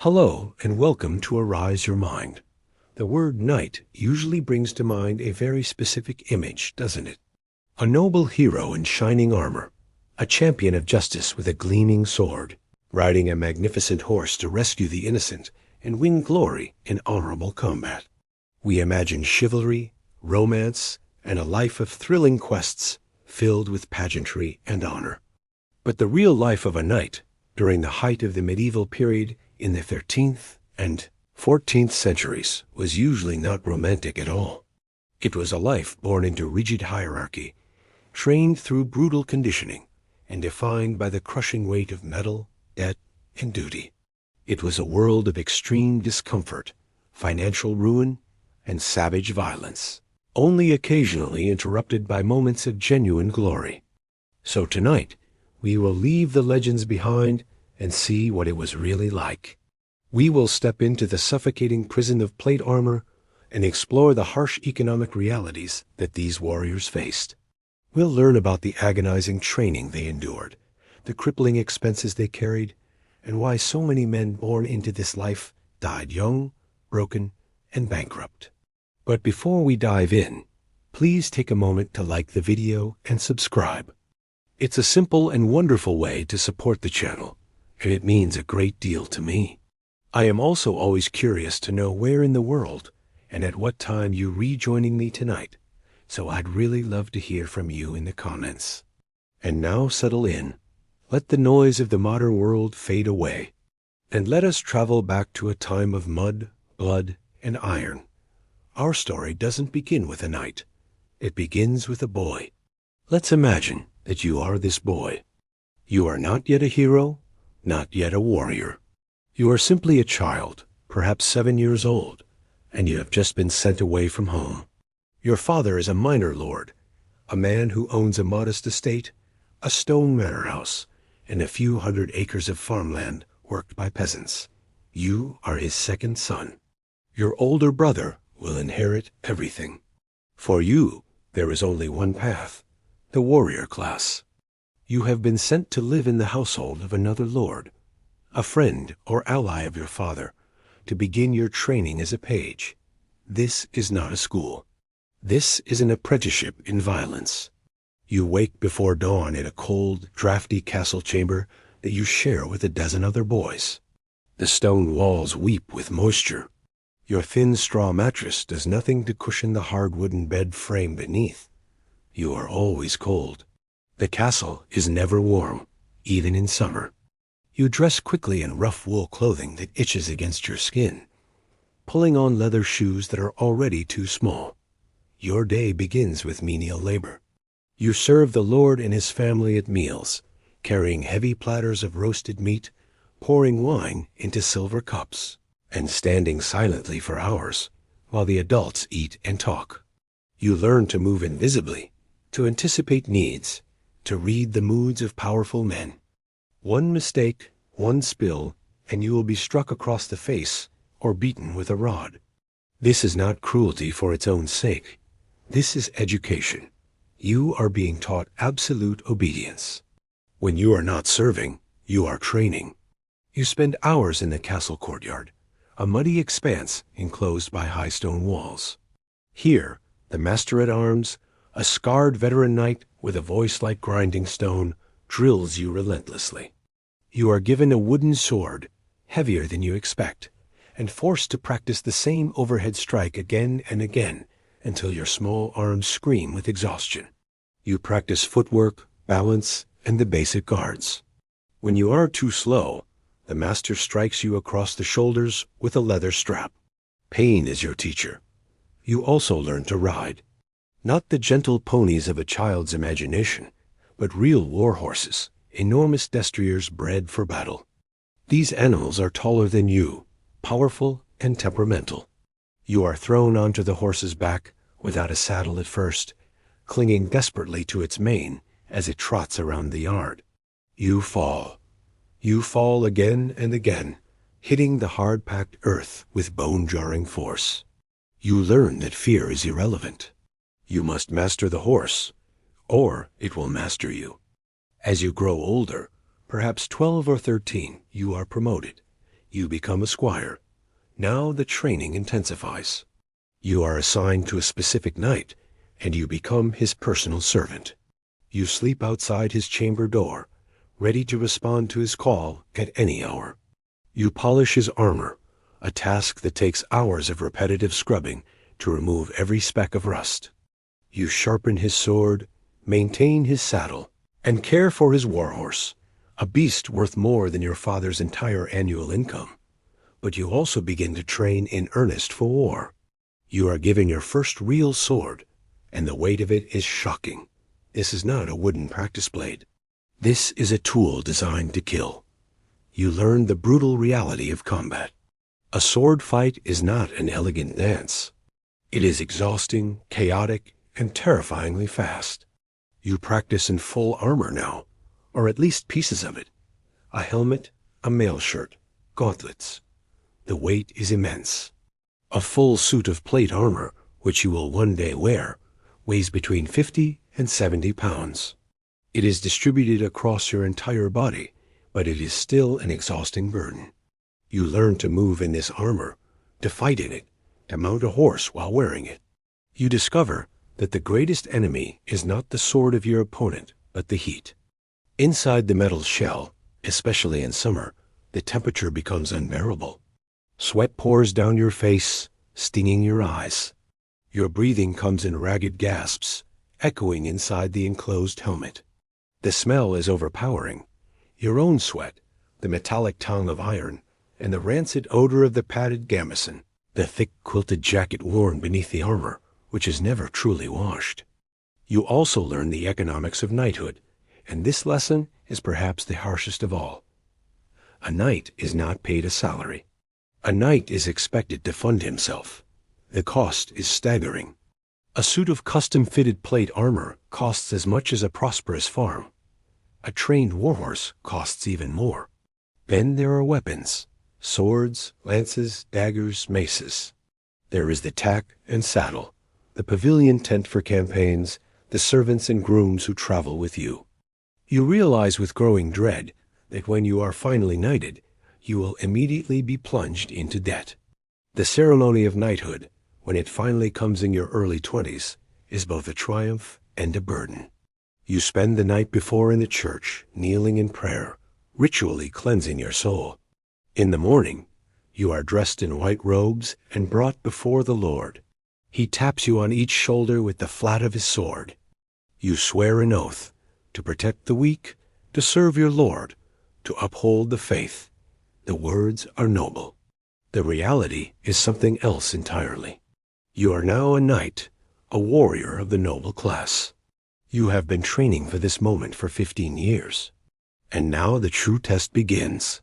Hello and welcome to Arise Your Mind. The word knight usually brings to mind a very specific image, doesn't it? A noble hero in shining armor, a champion of justice with a gleaming sword, riding a magnificent horse to rescue the innocent and win glory in honorable combat. We imagine chivalry, romance, and a life of thrilling quests filled with pageantry and honor. But the real life of a knight during the height of the medieval period in the 13th and 14th centuries was usually not romantic at all. It was a life born into rigid hierarchy, trained through brutal conditioning, and defined by the crushing weight of metal, debt, and duty. It was a world of extreme discomfort, financial ruin, and savage violence, only occasionally interrupted by moments of genuine glory. So tonight, we will leave the legends behind and see what it was really like. We will step into the suffocating prison of plate armor and explore the harsh economic realities that these warriors faced. We'll learn about the agonizing training they endured, the crippling expenses they carried, and why so many men born into this life died young, broken, and bankrupt. But before we dive in, please take a moment to like the video and subscribe. It's a simple and wonderful way to support the channel, and it means a great deal to me. I am also always curious to know where in the world and at what time you're rejoining me tonight, so I'd really love to hear from you in the comments. And now settle in, let the noise of the modern world fade away, and let us travel back to a time of mud, blood, and iron. Our story doesn't begin with a knight. It begins with a boy. Let's imagine that you are this boy. You are not yet a hero, not yet a warrior. You are simply a child, perhaps 7 years old, and you have just been sent away from home. Your father is a minor lord, a man who owns a modest estate, a stone manor house, and a few hundred acres of farmland worked by peasants. You are his second son. Your older brother will inherit everything. For you, there is only one path, the warrior class. You have been sent to live in the household of another lord, a friend or ally of your father, to begin your training as a page. This is not a school. This is an apprenticeship in violence. You wake before dawn in a cold, drafty castle chamber that you share with a dozen other boys. The stone walls weep with moisture. Your thin straw mattress does nothing to cushion the hard wooden bed frame beneath. You are always cold. The castle is never warm, even in summer. You dress quickly in rough wool clothing that itches against your skin, pulling on leather shoes that are already too small. Your day begins with menial labor. You serve the lord and his family at meals, carrying heavy platters of roasted meat, pouring wine into silver cups, and standing silently for hours while the adults eat and talk. You learn to move invisibly, to anticipate needs, to read the moods of powerful men. One mistake, one spill, and you will be struck across the face or beaten with a rod. This is not cruelty for its own sake. This is education. You are being taught absolute obedience. When you are not serving, you are training. You spend hours in the castle courtyard, a muddy expanse enclosed by high stone walls. Here, the master-at-arms, a scarred veteran knight with a voice like grinding stone, drills you relentlessly. You are given a wooden sword, heavier than you expect, and forced to practice the same overhead strike again and again until your small arms scream with exhaustion. You practice footwork, balance, and the basic guards. When you are too slow, the master strikes you across the shoulders with a leather strap. Pain is your teacher. You also learn to ride. Not the gentle ponies of a child's imagination, but real war horses, enormous destriers bred for battle. These animals are taller than you, powerful and temperamental. You are thrown onto the horse's back without a saddle at first, clinging desperately to its mane as it trots around the yard. You fall. You fall again and again, hitting the hard-packed earth with bone-jarring force. You learn that fear is irrelevant. You must master the horse, or it will master you. As you grow older, perhaps 12 or 13, you are promoted. You become a squire. Now the training intensifies. You are assigned to a specific knight, and you become his personal servant. You sleep outside his chamber door, ready to respond to his call at any hour. You polish his armor, a task that takes hours of repetitive scrubbing to remove every speck of rust. You sharpen his sword, maintain his saddle, and care for his warhorse, a beast worth more than your father's entire annual income. But you also begin to train in earnest for war. You are given your first real sword, and the weight of it is shocking. This is not a wooden practice blade. This is a tool designed to kill. You learn the brutal reality of combat. A sword fight is not an elegant dance. It is exhausting, chaotic, and terrifyingly fast. You practice in full armor now, or at least pieces of it. A helmet, a mail shirt, gauntlets. The weight is immense. A full suit of plate armor, which you will one day wear, weighs between 50 and 70 pounds. It is distributed across your entire body, but it is still an exhausting burden. You learn to move in this armor, to fight in it, to mount a horse while wearing it. You discover that the greatest enemy is not the sword of your opponent, but the heat. Inside the metal shell, especially in summer, the temperature becomes unbearable. Sweat pours down your face, stinging your eyes. Your breathing comes in ragged gasps, echoing inside the enclosed helmet. The smell is overpowering. Your own sweat, the metallic tongue of iron, and the rancid odor of the padded gambeson, the thick quilted jacket worn beneath the armor, which is never truly washed. You also learn the economics of knighthood, and this lesson is perhaps the harshest of all. A knight is not paid a salary. A knight is expected to fund himself. The cost is staggering. A suit of custom-fitted plate armor costs as much as a prosperous farm. A trained warhorse costs even more. Then there are weapons: swords, lances, daggers, maces. There is the tack and saddle, the pavilion tent for campaigns, the servants and grooms who travel with you. You realize with growing dread that when you are finally knighted, you will immediately be plunged into debt. The ceremony of knighthood, when it finally comes in your early 20s, is both a triumph and a burden. You spend the night before in the church, kneeling in prayer, ritually cleansing your soul. In the morning, you are dressed in white robes and brought before the Lord. He taps you on each shoulder with the flat of his sword. You swear an oath to protect the weak, to serve your Lord, to uphold the faith. The words are noble. The reality is something else entirely. You are now a knight, a warrior of the noble class. You have been training for this moment for 15 years. And now the true test begins.